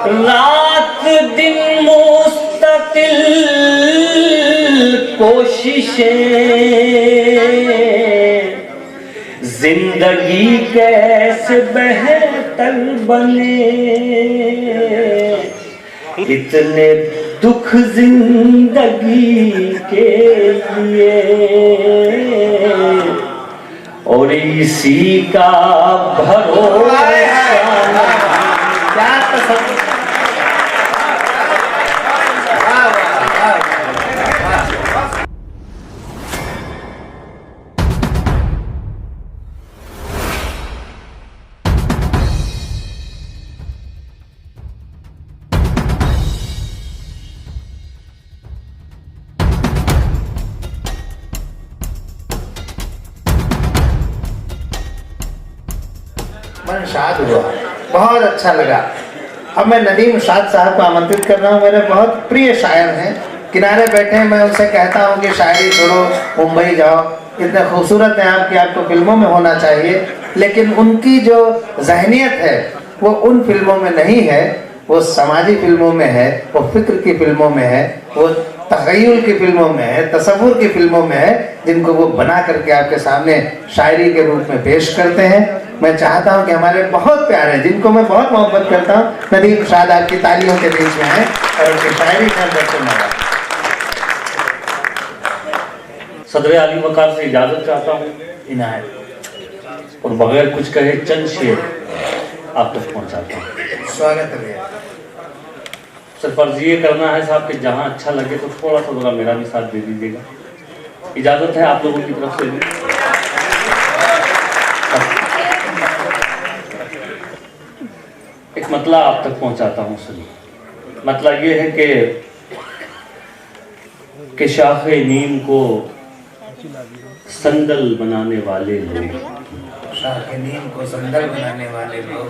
रात दिन मुस्तकिल कोशिशें, जिंदगी कैसे बेहतर बने, इतने दुख जिंदगी के लिए और इसी का भरोसा। क्या पसंद मन शाद हुआ, बहुत अच्छा लगा। अब मैं नदीम शाद साहब को आमंत्रित कर रहा हूँ। मेरे बहुत प्रिय शायर हैं, किनारे बैठे हैं। मैं उनसे कहता हूँ कि शायरी छोड़ो, मुंबई जाओ, इतने खूबसूरत हैं आप कि आपको फिल्मों में होना चाहिए। लेकिन उनकी जो जहनियत है वो उन फिल्मों में नहीं है, वो समाजी फिल्मों में है, वो फिक्र की फिल्मों में है, वो तख़य्युल की फिल्मों में है, तसव्वुर की फिल्मों में है, जिनको वो बना करके आपके सामने शायरी के रूप में पेश करते हैं। मैं चाहता हूं कि हमारे बहुत प्यारे, जिनको मैं बहुत मोहब्बत करता हूं, नदीम शाद आपकी तालियों के बीच में है और उनकी शायरी का दर्शन होगा। सदर आली वकार से इजाजत चाहता हूँ इनायत, और बगैर कुछ कहे चंद शेर आप तक पहुँचाता हूँ। स्वागत है भैया। सिर्फ अर्ज ये करना है साहब कि जहाँ अच्छा लगे तो थोड़ा सा थोड़ा मेरा भी साथ दे दीजिएगा। इजाजत है आप लोगों की तरफ से भी। एक मतला आप तक पहुंचाता हूं, सुनिए। मतला ये है कि शाखे नीम को संदल बनाने वाले लोग, शाखे नीम को संदल बनाने वाले लोग,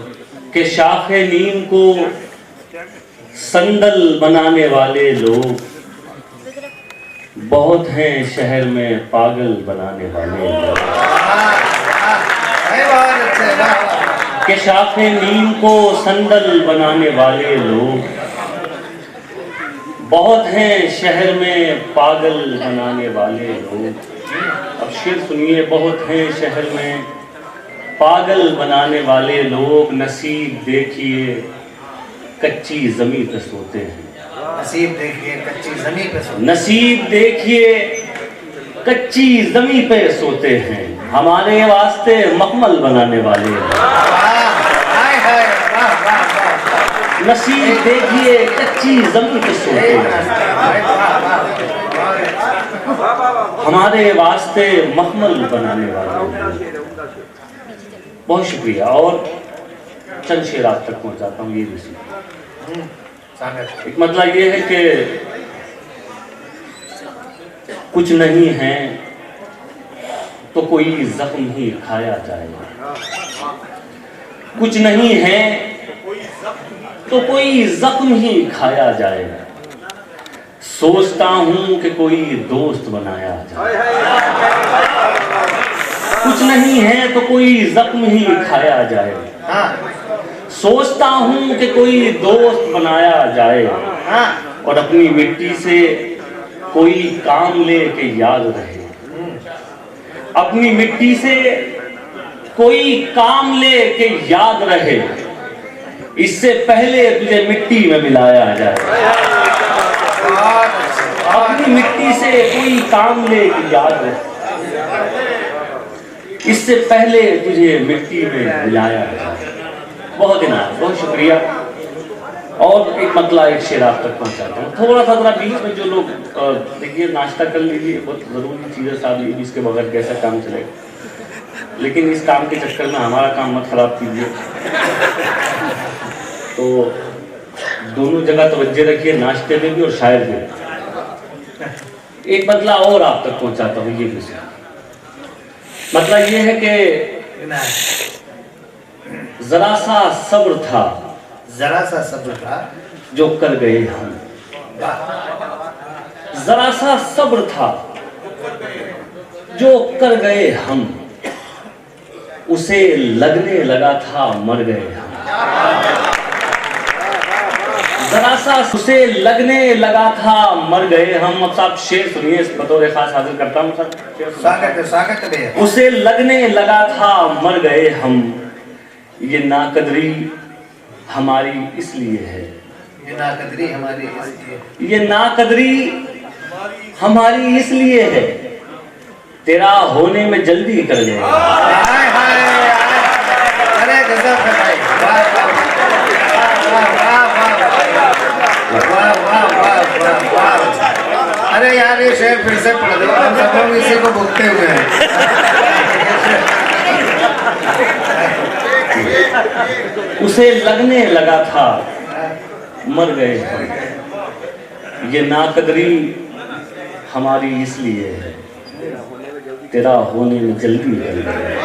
कि शाखे नीम को संदल बनाने वाले लोग बहुत हैं शहर में पागल बनाने वाले लोग, कि शाखे नीम को संदल बनाने वाले लोग बहुत हैं शहर में पागल बनाने वाले लोग। अब शेर सुनिए। बहुत हैं शहर में पागल बनाने वाले लोग, नसीब देखिए कच्ची जमीन पे सोते हैं, नसीब देखिए कच्ची जमीन पे सोते हैं, नसीब देखिए कच्ची जमीन पे सोते हैं, हमारे वास्ते मखमल बनाने वाले हैं। नसीब देखिए कच्ची जमीन पे सोते हैं, हमारे वास्ते मखमल बनाने वाले हैं। बहुत शुक्रिया। और चंद शेर आप तक पहुंचाता हूँ, ये भी सुनिए। एक मतलब ये है कि कुछ नहीं है तो कोई जख्म ही खाया जाएगा, कुछ नहीं है तो कोई जख्म ही खाया जाएगा, सोचता हूं कि कोई दोस्त बनाया जाए। कुछ नहीं है तो कोई जख्म ही खाया जाएगा, सोचता हूं कि कोई दोस्त बनाया जाए, और अपनी मिट्टी से कोई काम ले के याद रहे, अपनी मिट्टी से कोई काम ले के याद रहे, इससे पहले तुझे मिट्टी में मिलाया जाए। अपनी मिट्टी से कोई काम ले के याद रहे, इससे पहले तुझे मिट्टी में मिलाया जाए। बहुत इनाम, बहुत शुक्रिया। और एक मतला एक शेर आप तक पहुंचाता हूँ। थोड़ा सा जरा बीच में जो लोग देखिए नाश्ता कर लीजिए, बहुत ज़रूरी चीज़ें साथ लीजिए, इसके बगैर कैसा काम चलेगा। लेकिन इस काम के चक्कर में हमारा काम मत खराब कीजिए। तो दोनों जगह तवज्जो रखिए, नाश्ते में भी और शायर भी। एक मतला और आप तक पहुंचाता हूँ, ये भी मतलब ये है कि जरा सा सब्र था, जरा सा सब्र था जो कर गए हम, जरा सा सब्र था जो कर गए हम, उसे लगने लगा था मर गए हम। जरा सा उसे लगने लगा था मर गए हम। अब साहब शेर सुनिए, इस बतौर खास हाजिर करता हूँ सर। स्वागत है भैया। उसे लगने लगा था मर गए हम, ये नाकदरी हमारी इसलिए है। ये नाकदरी हमारी इसलिए, ये नाकदरी हमारी इसलिए है, तेरा होने में जल्दी कर गए। हाय हाय, अरे गजब है भाई, वाह वाह वाह वाह वाह वाह। अरे यार ये शेर फिर से पढ़ दो, हम सब लोग इसी को भुगते हुए हैं। उसे लगने लगा था मर गए हम, ये नाकदरी हमारी इसलिए है, तेरा होने में जल्दी कर गए।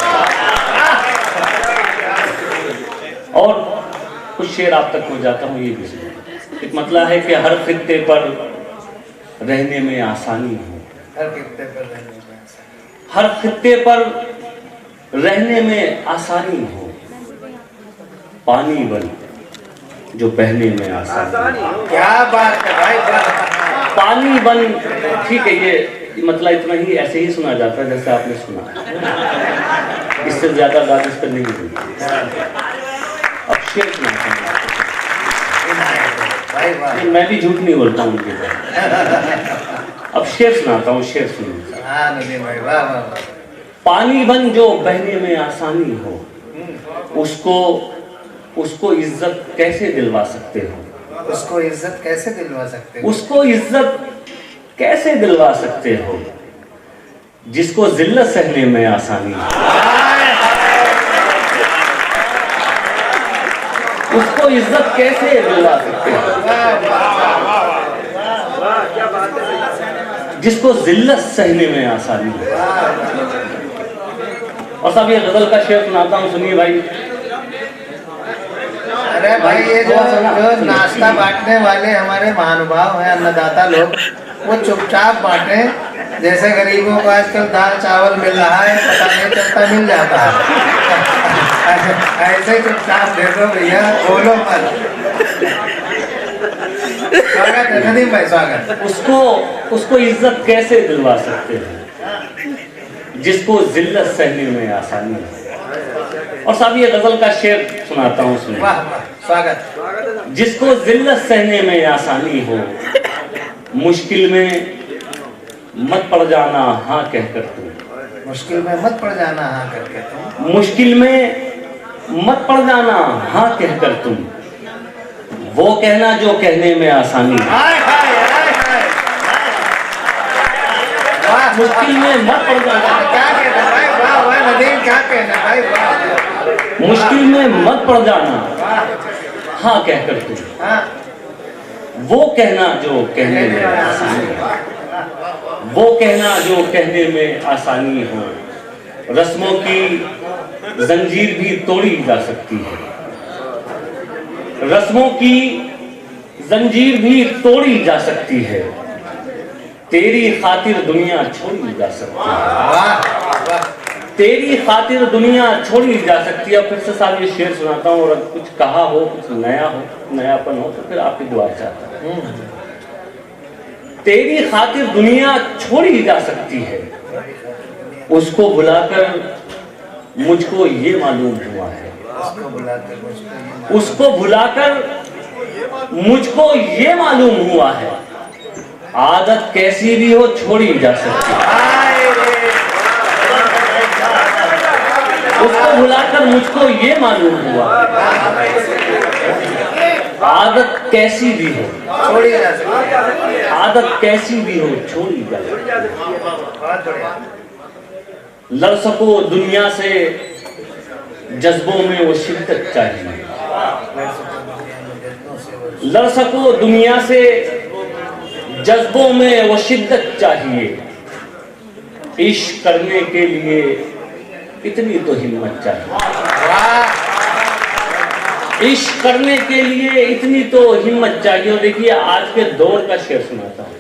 और कुछ शेर आप तक पहुंच जाता हूँ, ये भी एक मतलब है कि हर खित्ते पर रहने में आसानी हो। हर खित्ते पर रहने में आसानी, हर खित्ते पर रहने में आसानी हो, पानी बन जो बहने में आसानी हो। क्या बात है भाई, पानी बन, ठीक है, ये मतलब इतना ही ऐसे ही सुना जाता है जैसे आपने सुना, इससे ज्यादा बात इस पर नहीं होती। अब शेर सुनाता हूँ भाई वाह। मैं भी झूठ नहीं बोलता हूँ उनके पास। अब शेर सुनाता हूँ, शेर सुनिए। हाँ नदीम भाई, वाह वाह वाह। पानी बन जो बहने में आसानी हो, उसको इज्जत कैसे दिलवा सकते हो? उसको इज्जत कैसे दिलवा सकते हो? उसको इज्जत कैसे दिलवा सकते हो जिसको जिल्लत सहने में आसानी हो? उसको इज्जत कैसे दिलवा सकते हो जिसको जिल्लत सहने में आसानी हो? और साहब ये गजल का शेर सुनाता हूँ, सुनिए भाई। अरे भाई ये जो नाश्ता बांटने वाले हमारे महानुभाव हैं, अन्नदाता लोग, वो चुपचाप बांटे, जैसे गरीबों को आजकल दाल चावल मिल रहा है, पता नहीं चलता मिल जाता है। ऐसे चुपचाप दे दो भैया, बोलो मत। स्वागत है नदीम भाई, स्वागत। उसको इज्जत कैसे दिलवा सकते हैं जिसको जिल्लत सहने में आसानी है? और साहब ये गजल का शेर सुनाता हूँ, सुनिए। वाह वाह, स्वागत। जिसको जिल्लत सहने में आसानी हो, मुश्किल में मत पड़ जाना हाँ कहकर तुम। मुश्किल में मत पड़ जाना हाँ करके तुम। मुश्किल में मत पड़ जाना हाँ कहकर तुम, वो कहना जो कहने में आसानी है। हाय हाय हाय हाय, वाह। मुश्किल में मत पड़ जाना, क्या कहना भाई, वाह वाह नदीम, क्या कहना भाई, वाह। मुश्किल में मत पड़ जाना हाँ कहकर तुम, हाँ। वो कहना जो कहने में आसानी है, वो कहना जो कहने में आसानी हो। रस्मों की जंजीर भी तोड़ी जा सकती है, रस्मों की जंजीर भी तोड़ी जा सकती है, तेरी खातिर दुनिया छोड़ी जा सकती है। वाह वाह। तेरी खातिर दुनिया छोड़ी जा सकती है। फिर से साहब ये शेर सुनाता हूँ, और कुछ कहा हो, कुछ नया हो, नयापन हो तो फिर आपकी दुआ चाहता हूँ। तेरी खातिर दुनिया छोड़ी जा सकती है, उसको बुलाकर मुझको ये मालूम हुआ है, उसको बुलाकर मुझको ये मालूम हुआ है, आदत कैसी भी हो छोड़ी जा सकती है। उसको बुलाकर मुझको ये मालूम हुआ, आदत कैसी भी हो छोड़ी जा सकती है। आदत कैसी भी हो छोड़ी जा सकती है। लड़ सको दुनिया से जज्बों में वो शिद्दत चाहिए, लड़ सको दुनिया से जज्बों में वो शिद्दत चाहिए, इश्क करने के लिए इतनी तो हिम्मत चाहिए, इश्क करने के लिए इतनी तो हिम्मत चाहिए। और देखिए आज के दौर का शेर सुनाता हूँ,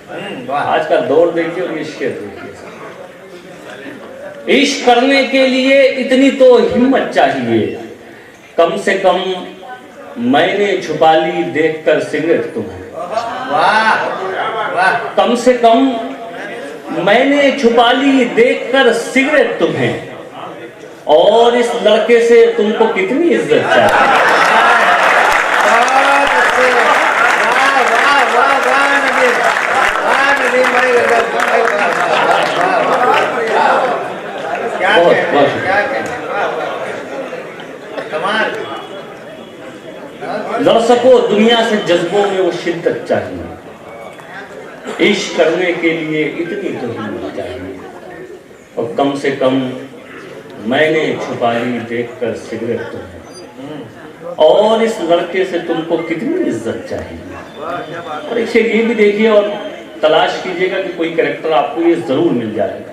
आज का दौर देखिए और ये शेर देखिए। इश्क करने के लिए इतनी तो हिम्मत चाहिए, कम से कम मैंने छुपा ली देखकर सिगरेट तुम्हें। वाह वाह, कम से कम मैंने छुपा ली देखकर सिगरेट तुम्हें, और इस लड़के से तुमको कितनी इज्जत चाहिए। बहुत अच्छे, वाह वाह वाह वाह नदीम, वाह नदीम भाई, गजब, भाई, वाह, वाह, वाह, वाह, वाह। क्या बहुत, कहने, बहुत। क्या कहने, वाह, वाह। कमाल। लड़ सको दुनिया से जज्बों में वो शिद्दत चाहिए, इश्क करने के लिए इतनी तो हिम्मत चाहिए, और कम से कम मैंने छुपा ली देखकर सिगरेट तुम्हें, और इस लड़के से तुमको कितनी इज्जत चाहिए। और एक शेर ये भी देखिए और तलाश कीजिएगा कि कोई कैरेक्टर आपको ये जरूर मिल जाएगा।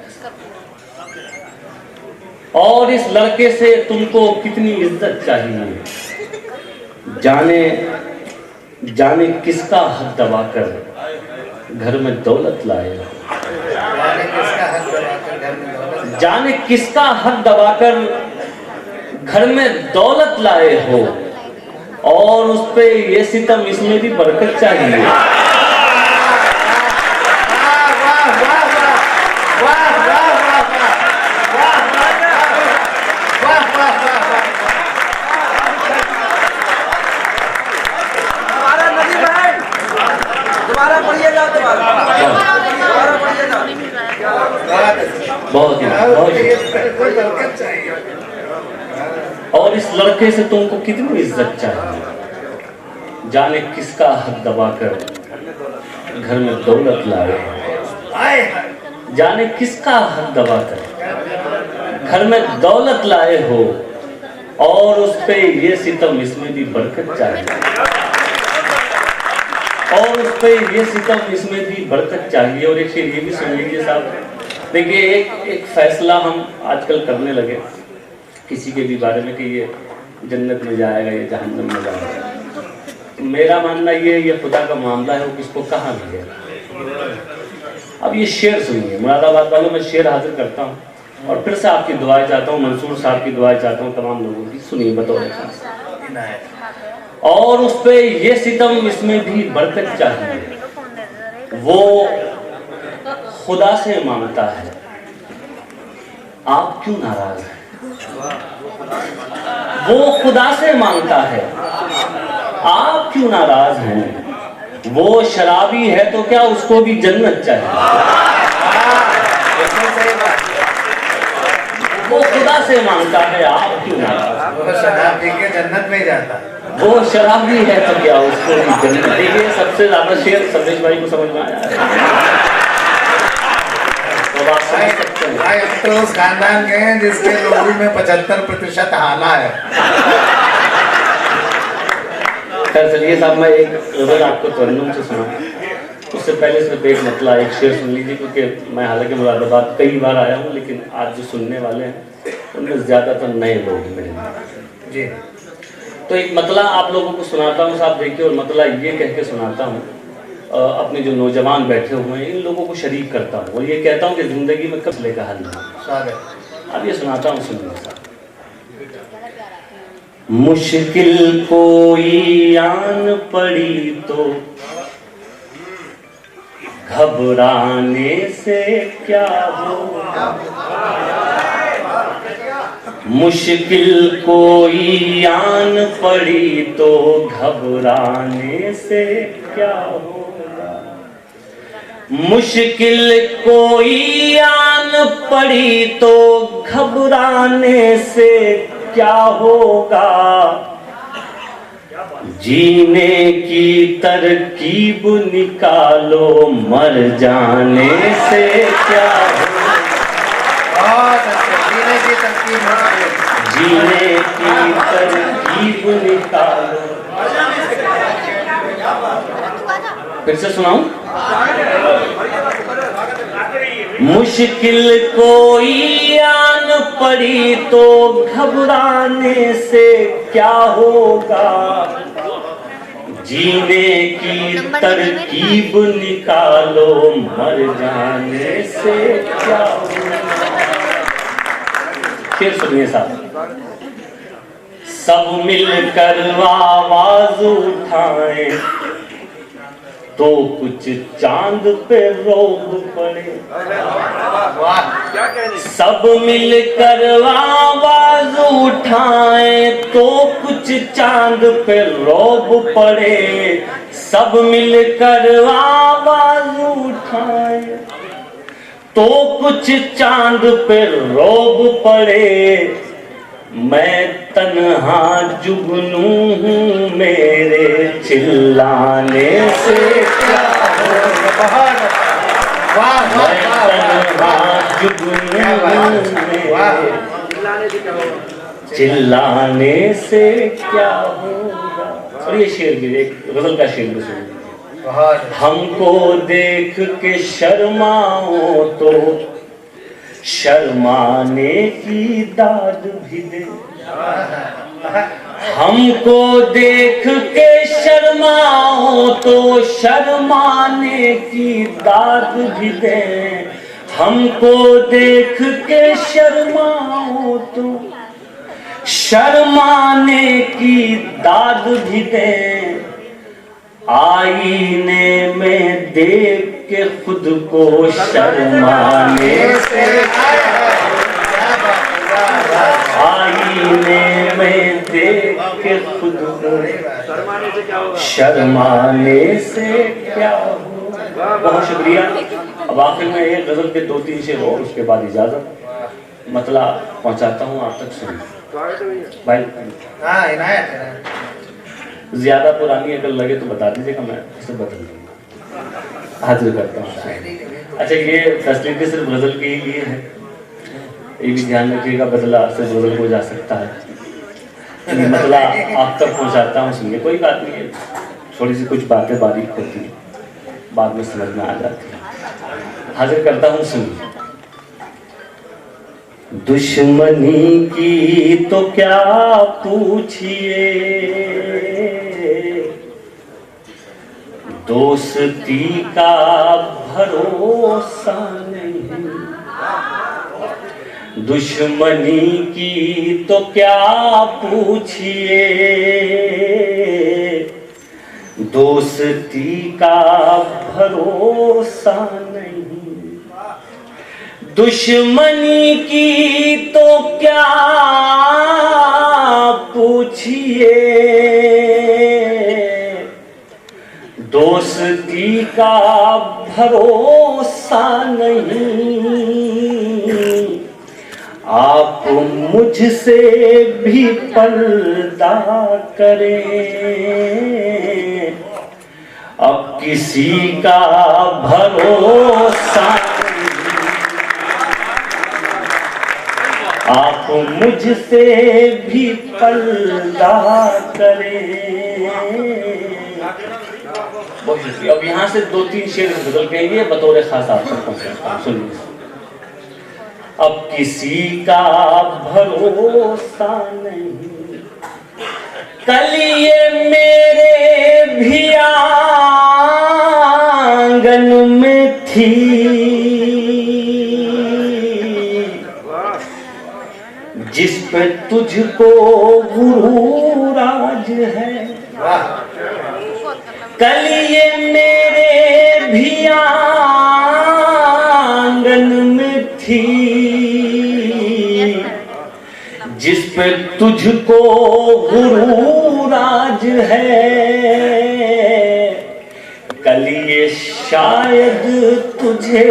और इस लड़के से तुमको कितनी इज्जत चाहिए, जाने जाने किसका हक दबाकर घर में दौलत लाए हो। जाने किसका हक दबाकर घर में दौलत लाए हो, और उस पे ये सितम इसमें भी बरकत चाहिए। बहुत ही। और इस लड़के से तुमको कितनी इज्जत चाहिए, जाने किसका हक दबाकर घर में दौलत लाए, जाने किसका हक दबाकर घर में दौलत लाए हो, और उस पे ये सितम इसमें भी बरकत चाहिए, और उस पे ये सितम इसमें भी बरकत चाहिए। और एक शेर ये भी सुन लीजिए साहब, देखिए एक फैसला हम आजकल करने लगे किसी के भी बारे में कि ये जन्नत में जाएगा, ये जहन्नम में जाएगा। तो मेरा मानना ये खुदा का मामला है, वो किसको कहाँ मिलेगा। अब ये शेर सुनिए, मुरादाबाद वालों में शेर हाजिर करता हूँ, और फिर से आपकी दुआएं चाहता हूँ, मंसूर साहब की दुआएं चाहता हूँ, तमाम लोगों की। सुनिए बतौर। और उस पे ये सितम इसमें भी बरकत चाहिए, वो खुदा से मांगता है, आप क्यों नाराज हैं। वो खुदा से मांगता है, आप क्यों नाराज हैं। वो शराबी है तो क्या उसको भी जन्नत चाहिए। वो खुदा से मांगता है, आप क्यों नाराज। वो शराब पी के जन्नत में जाता है। वो शराबी है तो क्या उसको भी जन्नत। देखिए सबसे ज्यादा शेर संदेश भाई को समझ में आया। भाई तो उस खानदान के हैं जिसके लोगों में 75% हाला है। खैर चलिए साहब, मैं एक गजल आपको तरन्नुम से सुना, उससे पहले सिर्फ एक मतला एक शेर सुन लीजिए, क्योंकि मैं हालांकि मुरादाबाद कई बार आया हूँ, लेकिन आज जो सुनने वाले हैं उनमें ज़्यादातर नए लोग मिलेंगे जी। तो एक मतला आप लोगों को सुनाता हूँ साहब, देखिए, और मतला ये कह के सुनाता हूँ, अपने जो नौजवान बैठे हुए हैं इन लोगों को शरीक करता हूँ, और ये कहता हूँ कि ज़िंदगी में कब लेकर हल नहीं। अब ये सुनाता हूँ, सुनिए साहब। मुश्किल कोई आन पड़ी तो घबराने से क्या होगा। मुश्किल कोई आन पड़ी तो घबराने से क्या होगा। मुश्किल कोई आन पड़ी तो घबराने से क्या होगा। जीने की तरकीब निकालो, मर जाने से क्या होगा। जीने की तरकीब निकालो, जीने की तरकीब निकालो। फिर से सुनाऊं। मुश्किल कोई आन पड़ी तो घबराने से क्या होगा। जीने की तरकीब निकालो, मर जाने से क्या होगा। फिर सुनिए साहब। सब मिलकर आवाज उठाए तो कुछ चांद पे रोब पड़े। सब मिलकर आवाज उठाए तो कुछ चांद पे रोब पड़े। सब मिलकर आवाज उठाए तो कुछ चांद पे रोब पड़े। मैं तन्हा जुगनू हूँ मेरे चिल्लाने से क्या होगा। मैं तन्हा जुगनू हूँ चिल्लाने से क्या होगा। और ये शेर भी एक गजल का शेर भी सुनिए। हमको देख के शर्माओ तो शर्माने की दाद भी दे। हमको देख के शर्माओ तो शर्माने की दाद भी दे। हमको देख के शर्माओ तो शर्माने की दाद भी दे। आईने में देख के खुद को शर्माने से आईने में देख के खुद को शर्माने से क्या हो। बहुत शुक्रिया। अब आखिर में एक गजल के 2-3 शेर और उसके बाद इजाजत। मतलब पहुंचाता हूँ आप तक। सुनिए भाई। ज्यादा पुरानी अगर लगे तो बता दीजिएगा, मैं उसे बदल दूंगा। हाजिर करता हूँ। अच्छा, ये फैसिलिटी सिर्फ गजल के ही लिए है, ये भी ध्यान रखिएगा। बदला सिर्फ गजल हो जा सकता है। मतलब आप तक पहुँचाता हूँ। सुनिए, कोई बात नहीं है, थोड़ी सी कुछ बातें बारीक होती है, बाद में समझ में आ जाती है। हाजिर करता हूँ। सुनिए। दुश्मनी की तो क्या पूछिए, दोस्ती का भरोसा नहीं। दुश्मनी की तो क्या पूछिए, दोस्ती का भरोसा नहीं। दुश्मनी की तो क्या पूछिए, दोस्ती का भरोसा नहीं। आप मुझसे भी पर्दा करें, अब किसी का भरोसा। आप मुझसे भी पर्दा करें। बहुत शुक्रिया। अब यहाँ से 2-3 शेर गजल के लिए बतौर खास आप तक पहुँचाता हूँ। सुनिए। अब किसी का भरोसा नहीं, कल ये मेरे भी आंगन में थी। जिस पे तुझको गुरूर आज है, कल ये मेरे भी आंगन में थी। जिस पे तुझको गुरूर आज है, कल ये शायद तुझे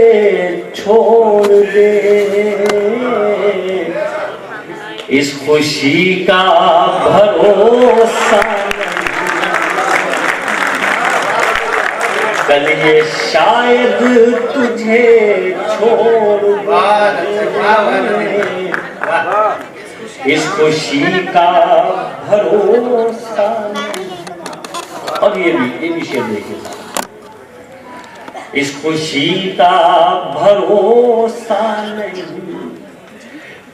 छोड़ दे। इस खुशी का भरोसा नहीं, कल ये शायद तुझे छोड़ दे। इस खुशी का भरोसा नहीं। अब ये भी शेर देखिए। इस खुशी का भरोसा नहीं,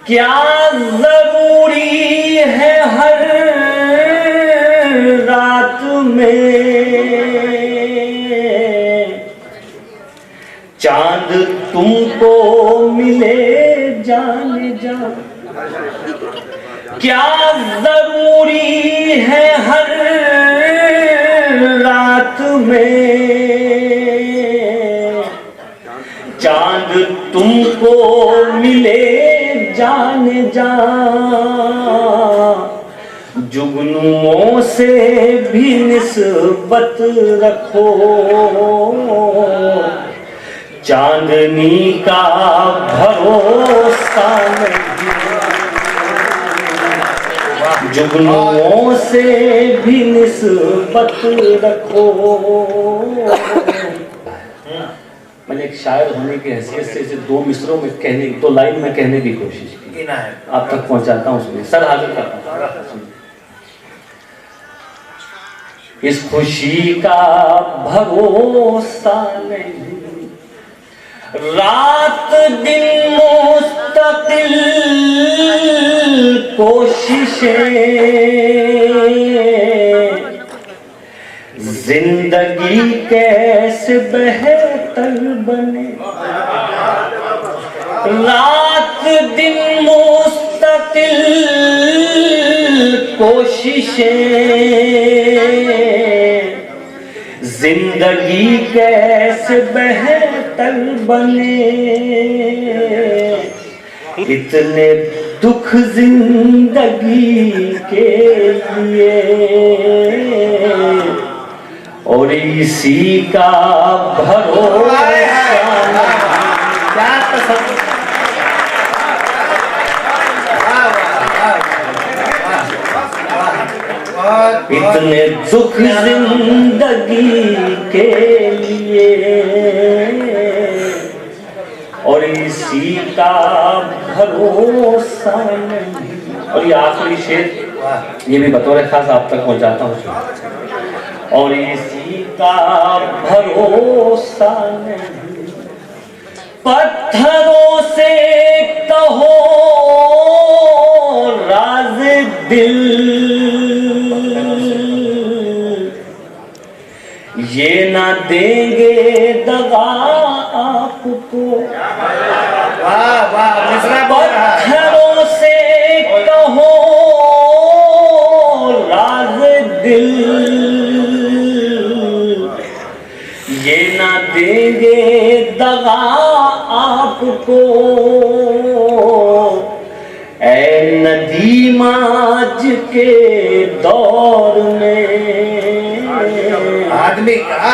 क्या जरूरी है हर रात में चांद तुमको मिले जाने जा। क्या जरूरी है हर रात में चांद तुमको मिले जाने जा, जुगनुओं से भी निस्बत रखो, चांदनी का भरोसा नहीं, जुगनुओं से भी निस्बत रखो। मैंने एक शायर होने की हैसियत से इसे दो मिसरों में कहने, दो लाइन में कहने की कोशिश की, आप तक पहुंचाता हूं उसमें, सर हाजिर करता हूं। इस खुशी का भरोसा नहीं, रात दिन मुस्तकिल कोशिशें, जिंदगी कैसे बेहतर बने, रात दिन मुस्तकिल कोशिशें, जिंदगी कैसे बेहतर बने, इतने दुख जिंदगी के लिए और इसी का भरोसा, इतने दुख जिंदगी के लिए और इसी का भरोसा नहीं। और ये आखिरी शेर, ये भी बतौर खास आप तक पहुंचाता हूँ, और इसी का भरोसा नहीं, पत्थरों से कहो राज दिल, ये ना देंगे दगा आपको, पत्थरों से कहो राज दिल, ये ना देंगे दगा आपको, ऐ नदीम आज के दौर में आदमी का